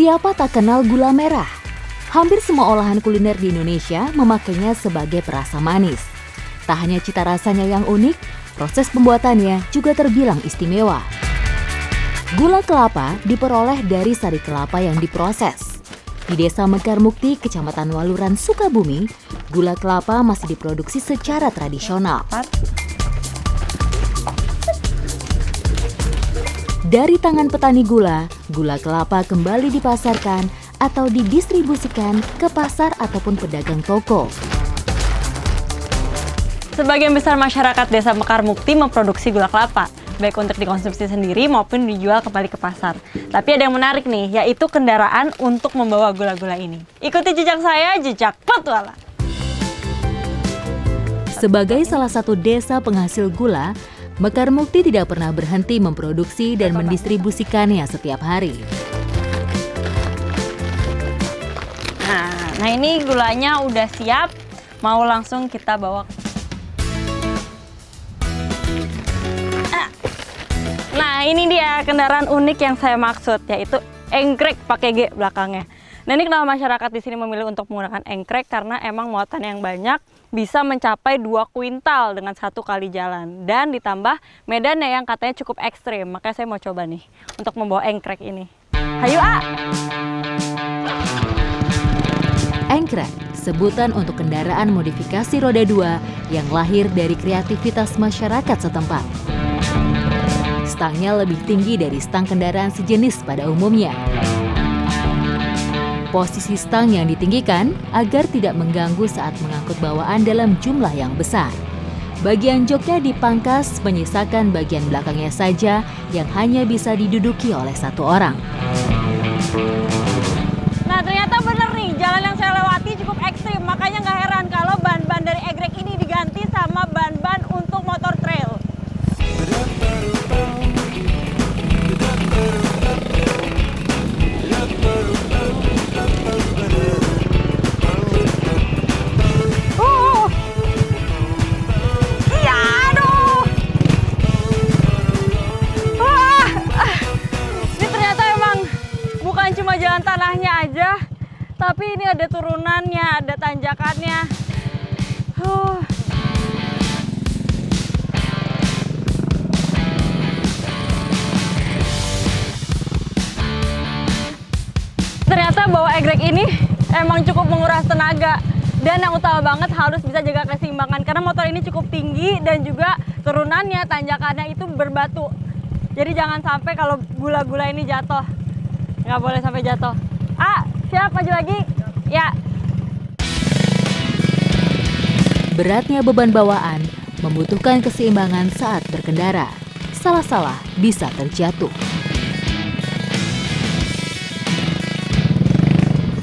Siapa tak kenal gula merah? Hampir semua olahan kuliner di Indonesia memakainya sebagai perasa manis. Tak hanya cita rasanya yang unik, proses pembuatannya juga terbilang istimewa. Gula kelapa diperoleh dari sari kelapa yang diproses. Di Desa Mekar Mukti, Kecamatan Waluran, Sukabumi, gula kelapa masih diproduksi secara tradisional. Dari tangan petani gula kelapa kembali dipasarkan atau didistribusikan ke pasar ataupun pedagang toko. Sebagian besar masyarakat Desa Mekar Mukti memproduksi gula kelapa, baik untuk dikonsumsi sendiri maupun dijual kembali ke pasar. Tapi ada yang menarik nih, yaitu kendaraan untuk membawa gula-gula ini. Ikuti jejak saya, jejak petualang. Sebagai salah satu desa penghasil gula, Mekar Mukti tidak pernah berhenti memproduksi dan mendistribusikannya setiap hari. Nah ini gulanya udah siap, mau langsung kita bawa. Nah ini dia kendaraan unik yang saya maksud, yaitu engkrek pakai G belakangnya. Nah ini kenapa masyarakat di sini memilih untuk menggunakan engkrek karena emang muatan yang banyak, bisa mencapai 2 kuintal dengan 1 kali jalan. Dan ditambah medannya yang katanya cukup ekstrim, makanya saya mau coba nih untuk membawa engkrek ini. Hayu A! Engkrek, sebutan untuk kendaraan modifikasi roda 2 yang lahir dari kreativitas masyarakat setempat. Stangnya lebih tinggi dari stang kendaraan sejenis pada umumnya. Posisi stang yang ditinggikan agar tidak mengganggu saat mengangkut bawaan dalam jumlah yang besar. Bagian joknya dipangkas menyisakan bagian belakangnya saja yang hanya bisa diduduki oleh 1 orang. Nah ternyata bener nih, jalan yang saya lewati cukup ekstrim, makanya nggak heran kalau ban-ban dari engkrek ini diganti sama ban-ban untuk motor trail. Cuma jalan tanahnya aja, tapi ini ada turunannya, ada tanjakannya. Ternyata bawa engkrek ini emang cukup menguras tenaga, dan yang utama banget harus bisa jaga keseimbangan karena motor ini cukup tinggi dan juga turunannya, tanjakannya itu berbatu. Jadi jangan sampai kalau gula-gula ini jatuh. Nggak boleh sampai jatuh. Siap, maju lagi. Ya. Beratnya beban bawaan membutuhkan keseimbangan saat berkendara. Salah-salah bisa terjatuh.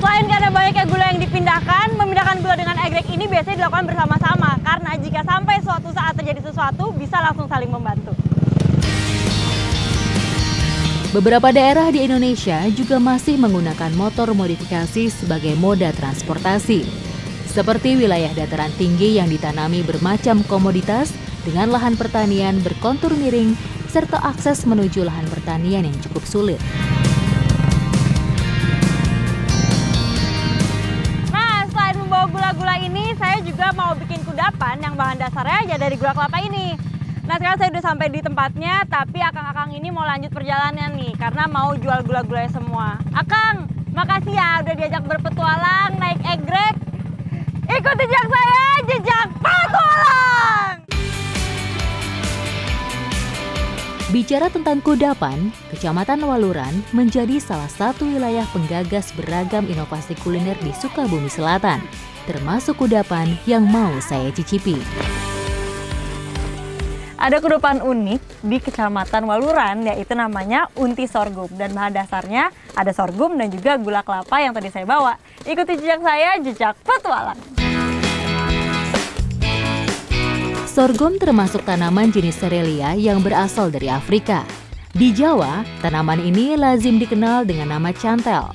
Selain karena banyaknya gula yang dipindahkan, memindahkan gula dengan engkrek ini biasanya dilakukan bersama-sama. Karena jika sampai suatu saat terjadi sesuatu, bisa langsung saling membantu. Beberapa daerah di Indonesia juga masih menggunakan motor modifikasi sebagai moda transportasi. Seperti wilayah dataran tinggi yang ditanami bermacam komoditas dengan lahan pertanian berkontur miring serta akses menuju lahan pertanian yang cukup sulit. Nah, selain membawa gula-gula ini, saya juga mau bikin kudapan yang bahan dasarnya ya dari gula kelapa ini. Nah sekarang saya udah sampai di tempatnya, tapi akang-akang ini mau lanjut perjalanan nih karena mau jual gula-gulanya semua. Akang, makasih ya udah diajak berpetualang naik engkrek. Ikut jejak saya, jejak petualang! Bicara tentang kudapan, Kecamatan Waluran menjadi salah satu wilayah penggagas beragam inovasi kuliner di Sukabumi Selatan, termasuk kudapan yang mau saya cicipi. Ada kudapan unik di Kecamatan Waluran, yaitu namanya unti sorghum. Dan bahan dasarnya ada sorghum dan juga gula kelapa yang tadi saya bawa. Ikuti jejak saya, jejak petualang. Sorghum termasuk tanaman jenis serelia yang berasal dari Afrika. Di Jawa, tanaman ini lazim dikenal dengan nama cantel.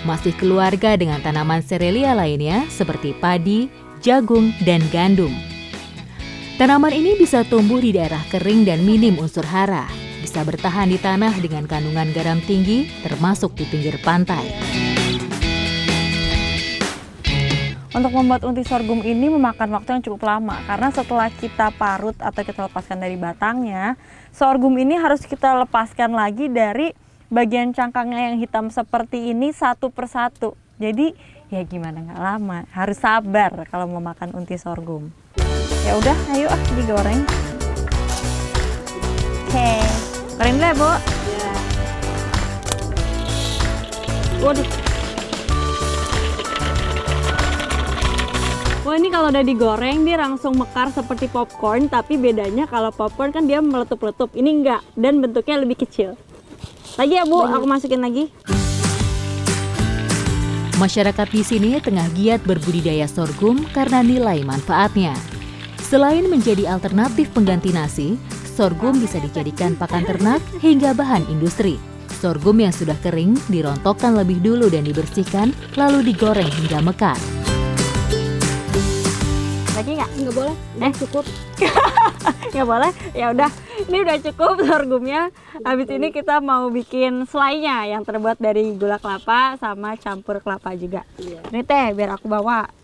Masih keluarga dengan tanaman serelia lainnya seperti padi, jagung, dan gandum. Tanaman ini bisa tumbuh di daerah kering dan minim unsur hara. bisa bertahan di tanah dengan kandungan garam tinggi, termasuk di pinggir pantai. Untuk membuat unti sorghum ini memakan waktu yang cukup lama karena setelah kita parut atau kita lepaskan dari batangnya, sorghum ini harus kita lepaskan lagi dari bagian cangkangnya yang hitam seperti ini satu persatu. Jadi ya gimana nggak lama, harus sabar kalau mau makan unti sorghum. Ya udah, ayo digoreng. Oke, goreng dulu ya, Bu. Ya. Waduh. Wah, ini kalau udah digoreng dia langsung mekar seperti popcorn, tapi bedanya kalau popcorn kan dia meletup-letup, ini enggak, dan bentuknya lebih kecil. Lagi ya Bu, aku masukin lagi. Masyarakat di sini tengah giat berbudidaya sorghum karena nilai manfaatnya. Selain menjadi alternatif pengganti nasi, sorghum bisa dijadikan pakan ternak hingga bahan industri. Sorghum yang sudah kering dirontokkan lebih dulu dan dibersihkan, lalu digoreng hingga mekar. Lagi nggak? Nggak boleh. Cukup. Nggak boleh? Ya udah. Ini udah cukup sorghumnya. Habis ini kita mau bikin selainya yang terbuat dari gula kelapa sama campur kelapa juga. Iya. Ini teh biar aku bawa.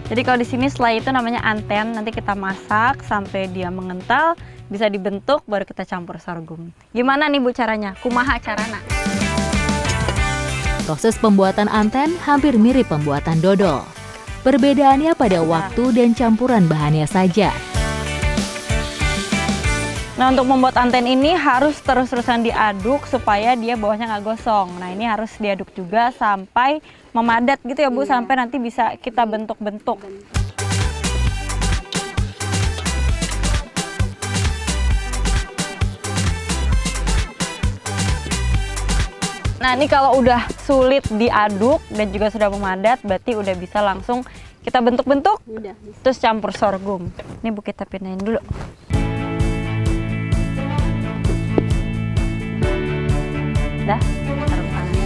Jadi kalau di sini selai itu namanya anten. Nanti kita masak sampai dia mengental, bisa dibentuk baru kita campur sorghum. Gimana nih Bu caranya? Kumaha carana? Proses pembuatan anten hampir mirip pembuatan dodol. Perbedaannya pada waktu dan campuran bahannya saja. Nah, untuk membuat anten ini harus terus-terusan diaduk supaya dia bawahnya nggak gosong. Nah, ini harus diaduk juga sampai memadat gitu ya Bu, sampai nanti bisa kita bentuk-bentuk. Nah, ini kalau udah sulit diaduk dan juga sudah memadat, berarti udah bisa langsung kita bentuk-bentuk, terus campur sorghum. Ini Bu, kita pindahin dulu. Dah, taruh tangan.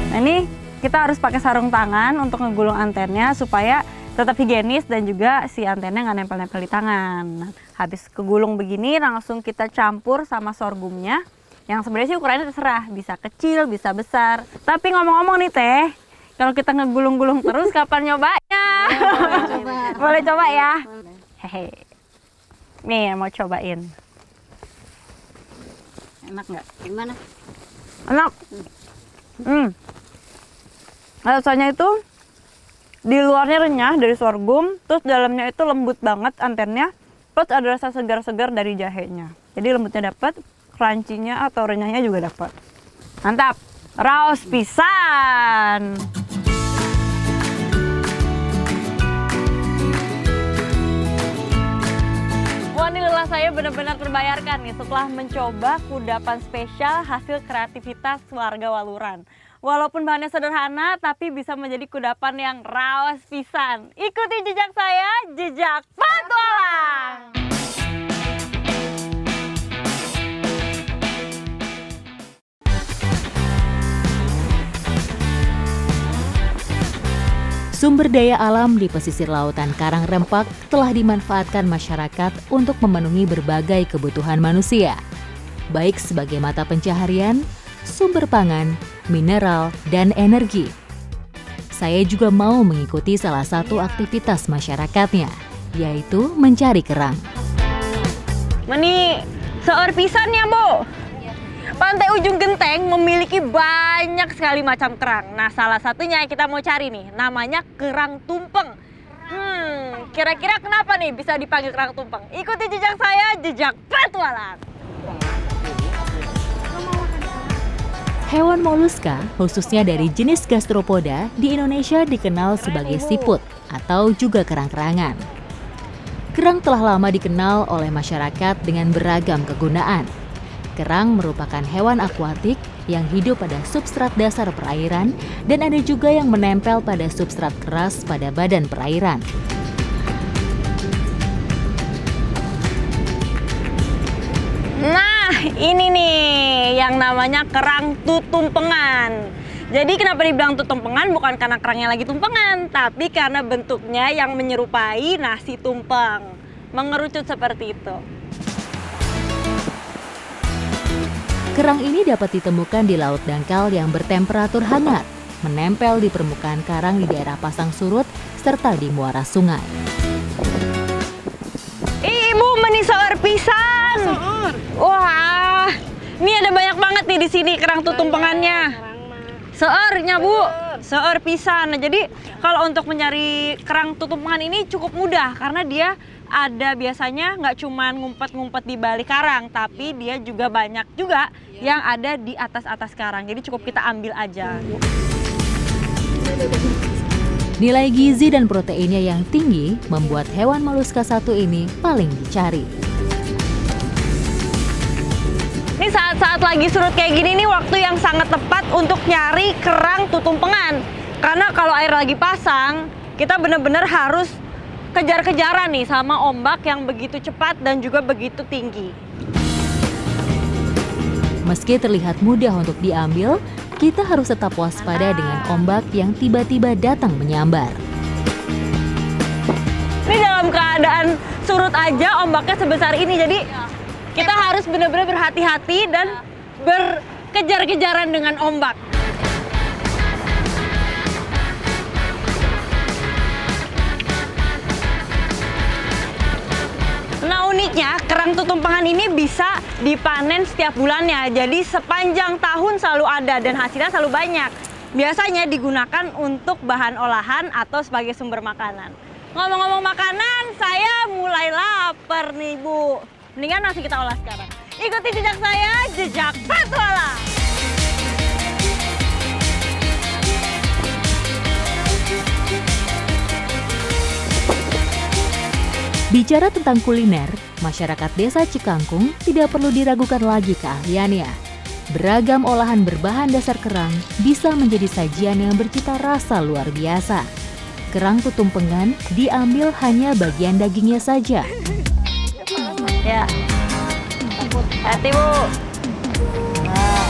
Nah, ini kita harus pakai sarung tangan untuk ngegulung antennya supaya tetap higienis dan juga si antennya nggak nempel-nempel di tangan. Nah, habis kegulung begini langsung kita campur sama sorghumnya. Yang sebenarnya sih ukurannya terserah, bisa kecil, bisa besar. Tapi ngomong-ngomong nih Teh, kalau kita ngegulung-gulung terus kapan nyobanya? Boleh coba ya? Hehe. Nih mau cobain. Enak nggak? Gimana? Enak. Rasanya itu di luarnya renyah dari sorghum, terus dalamnya itu lembut banget antennya, terus ada rasa segar-segar dari jahenya. Jadi lembutnya dapat, crunchy-nya atau renyahnya juga dapat. Mantap, raos pisan. Wah, ini lelah saya benar-benar terbayarkan nih setelah mencoba kudapan spesial hasil kreativitas warga Waluran. Walaupun bahannya sederhana, tapi bisa menjadi kudapan yang raos pisan. Ikuti jejak saya, jejak petualang. Sumber daya alam di pesisir lautan Karangrempak telah dimanfaatkan masyarakat untuk memenuhi berbagai kebutuhan manusia, baik sebagai mata pencaharian, sumber pangan, mineral, dan energi. Saya juga mau mengikuti salah satu aktivitas masyarakatnya, yaitu mencari kerang. Ini seor pisan ya, Bu. Pantai Ujung Genteng memiliki banyak sekali macam kerang. Nah, salah satunya yang kita mau cari nih, namanya kerang tumpeng. Kira-kira kenapa nih bisa dipanggil kerang tumpeng? Ikuti jejak saya, jejak petualang. Hewan moluska, khususnya dari jenis gastropoda, di Indonesia dikenal sebagai siput atau juga kerang-kerangan. Kerang telah lama dikenal oleh masyarakat dengan beragam kegunaan. Kerang merupakan hewan akuatik yang hidup pada substrat dasar perairan dan ada juga yang menempel pada substrat keras pada badan perairan. Nah, ini nih yang namanya kerang tutumpengan. Jadi kenapa dibilang tumpengan? Bukan karena kerangnya lagi tumpengan, tapi karena bentuknya yang menyerupai nasi tumpeng, mengerucut seperti itu. Kerang ini dapat ditemukan di laut dangkal yang bertemperatur hangat, menempel di permukaan karang di daerah pasang surut, serta di muara sungai. Ibu meni soor pisan. Wah, ini ada banyak banget nih di sini kerang tutumpengannya. Seornya Bu, seor pisan. Nah, jadi kalau untuk mencari kerang tutumpengan ini cukup mudah karena dia ada biasanya nggak cuma ngumpet-ngumpet di balik karang, tapi dia juga banyak juga yang ada di atas karang. Jadi cukup kita ambil aja. Nilai gizi dan proteinnya yang tinggi membuat hewan Molluska satu ini paling dicari. Ini saat-saat lagi surut kayak gini nih waktu yang sangat tepat untuk nyari kerang tutumpengan. Karena kalau air lagi pasang, kita bener-bener harus kejar-kejaran nih sama ombak yang begitu cepat dan juga begitu tinggi. Meski terlihat mudah untuk diambil, kita harus tetap waspada dengan ombak yang tiba-tiba datang menyambar. Ini dalam keadaan surut aja ombaknya sebesar ini, jadi kita harus benar-benar berhati-hati dan berkejar-kejaran dengan ombak. Nah, uniknya kerang tutumpengan ini bisa dipanen setiap bulannya. Jadi sepanjang tahun selalu ada dan hasilnya selalu banyak. Biasanya digunakan untuk bahan olahan atau sebagai sumber makanan. Ngomong-ngomong makanan, saya mulai lapar nih Bu. Mendingan langsung kita olah sekarang. Ikuti jejak saya, jejak petualang. Bicara tentang kuliner, masyarakat desa Cikangkung tidak perlu diragukan lagi keahliannya. Beragam olahan berbahan dasar kerang bisa menjadi sajian yang bercita rasa luar biasa. Kerang tutumpengan diambil hanya bagian dagingnya saja. Ya, hati Bu. Nah,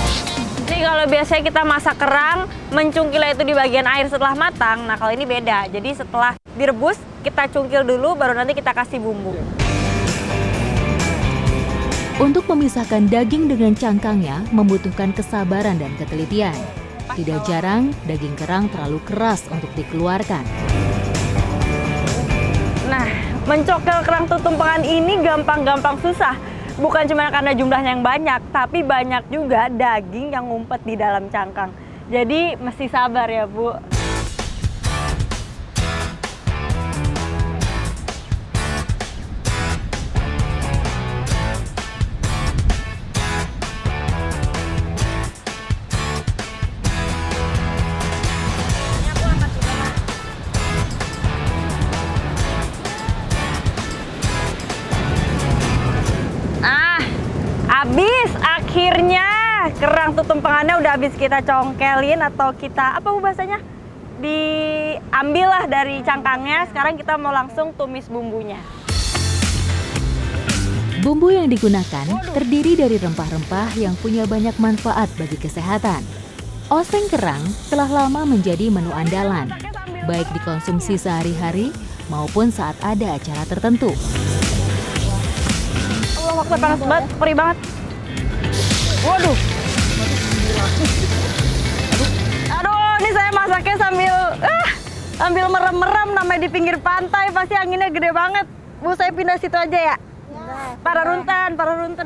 ini kalau biasanya kita masak kerang, mencungkilnya itu di bagian air setelah matang. Nah, kalau ini beda. Jadi setelah direbus, kita cungkil dulu, baru nanti kita kasih bumbu. Untuk memisahkan daging dengan cangkangnya membutuhkan kesabaran dan ketelitian. Tidak jarang, daging kerang terlalu keras untuk dikeluarkan. Nah, mencokkel kerang tutumpengan ini gampang-gampang susah. Bukan cuma karena jumlahnya yang banyak, tapi banyak juga daging yang ngumpet di dalam cangkang. Jadi mesti sabar ya Bu. Habis, akhirnya kerang tutumpengannya udah habis kita congkelin atau kita, apa Bu bahasanya? Diambil lah dari cangkangnya, sekarang kita mau langsung tumis bumbunya. Bumbu yang digunakan terdiri dari rempah-rempah yang punya banyak manfaat bagi kesehatan. Oseng kerang telah lama menjadi menu andalan, baik dikonsumsi sehari-hari maupun saat ada acara tertentu. Allah, waktu panas banget, perih banget. Waduh. Aduh, ini saya masaknya sambil merem-merem, namanya di pinggir pantai, pasti anginnya gede banget. Bu, saya pindah situ aja ya? Para runtan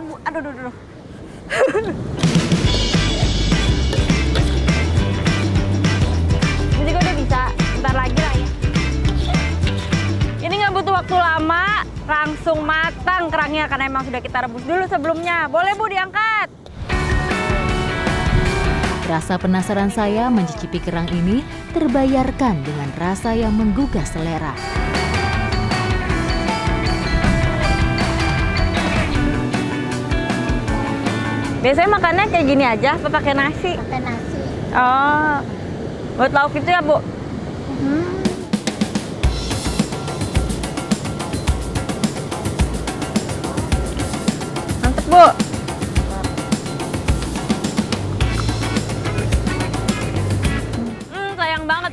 Bu. Aduh. Ini juga udah bisa, bentar lagi lah ya. Ini nggak butuh waktu lama, langsung matang kerangnya karena emang sudah kita rebus dulu sebelumnya. Boleh Bu diangkat. Rasa penasaran saya mencicipi kerang ini terbayarkan dengan rasa yang menggugah selera. Biasanya makannya kayak gini aja, apa pakai nasi? Pakai nasi. Oh, buat lauk itu ya Bu? Mantep Bu.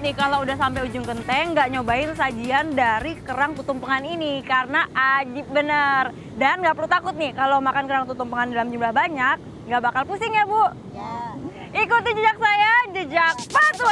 nih kalau udah sampai ujung genteng nggak nyobain sajian dari kerang tutumpengan ini karena ajib bener. Dan nggak perlu takut nih kalau makan kerang tutumpengan dalam jumlah banyak nggak bakal pusing ya Bu. Ya. Ikuti jejak saya, jejak patuh.